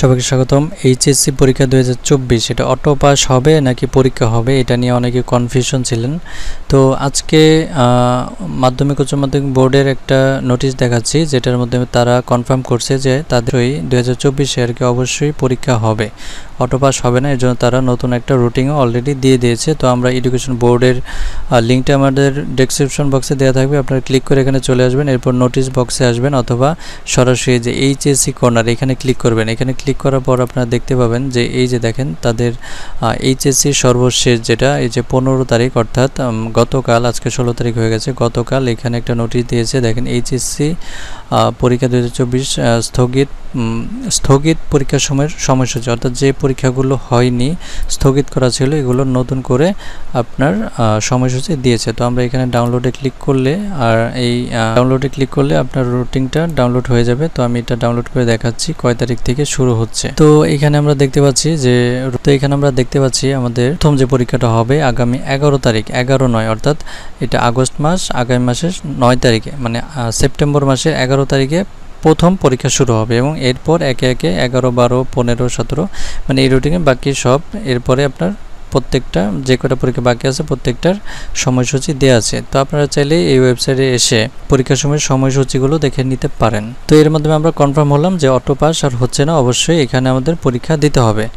সবাইকে স্বাগতম। এইচএসসি পরীক্ষা 2024 এটা অটো পাস হবে নাকি পরীক্ষা হবে, এটা নিয়ে অনেকে কনফিউশন ছিলেন। তো আজকে মাধ্যমিক উচ্চ মাধ্যমিক বোর্ডের একটা নোটিশ দেখাচ্ছি, যেটার মধ্যে তারা কনফার্ম করছে যে তাদের ওই 2024 আর কি অবশ্যই পরীক্ষা হবে, অটো পাস হবে না। এর জন্য তারা নতুন একটা রুটিনও অলরেডি দিয়ে দিয়েছে। তো আমরা এডুকেশন বোর্ডের লিঙ্কটা আমাদের ডেসক্রিপশন বক্সে দেওয়া থাকবে, আপনারা ক্লিক করে এখানে চলে আসবেন, এরপর নোটিশ বক্সে আসবেন অথবা সরাসরি যে এইচএসসি কর্নার এখানে ক্লিক করবেন। এখানে ক্লিক করার পর আপনারা দেখতে পাবেন যে এই যে দেখেন তাদের এইচএসসি সর্বশেষ যেটা এই যে 15 তারিখ, অর্থাৎ গতকাল, আজকে 16 তারিখ হয়ে গেছে, গতকাল এখানে একটা নোটিশ দিয়েছে। দেখেন এইচএসসি পরীক্ষা 2024 স্থগিত পরীক্ষার সময়ের সময়সূচি, অর্থাৎ যে পরীক্ষাগুলো হয়নি স্থগিত করা ছিল এগুলো নতুন করে আপনার সময়সূচি দিয়েছে। তো আমরা এখানে ডাউনলোডে ক্লিক করলে ডাউনলোডে ক্লিক করলে আপনার রুটিনটা ডাউনলোড হয়ে যাবে। তো আমি এটা ডাউনলোড করে দেখাচ্ছি কয় তারিখ থেকে শুরু হচ্ছে। তো এখানে আমরা দেখতে পাচ্ছি আমাদের প্রথম যে পরীক্ষাটা হবে আগামী 11 তারিখ, 11/9 অর্থাৎ এটা আগস্ট মাস, আগামী মাসের 9 তারিখে মানে সেপ্টেম্বর মাসের 11 তারিখে প্রথম পরীক্ষা শুরু হবে এবং এরপর একে একে 11, 12, 15, 17 মানে এই রুটিনে বাকি সব এরপরে আপনার প্রত্যেকটা যে কটা পরীক্ষা বাকি আছে প্রত্যেকটার সময়সূচি দেওয়া আছে। তো আপনারা চাইলে এই ওয়েবসাইটে এসে পরীক্ষার সময় সময়সূচিগুলো দেখে নিতে পারেন। তো এর মাধ্যমে আমরা কনফার্ম হলাম যে অটো পাস আর হচ্ছে না, অবশ্যই এখানে আমাদের পরীক্ষা দিতে হবে।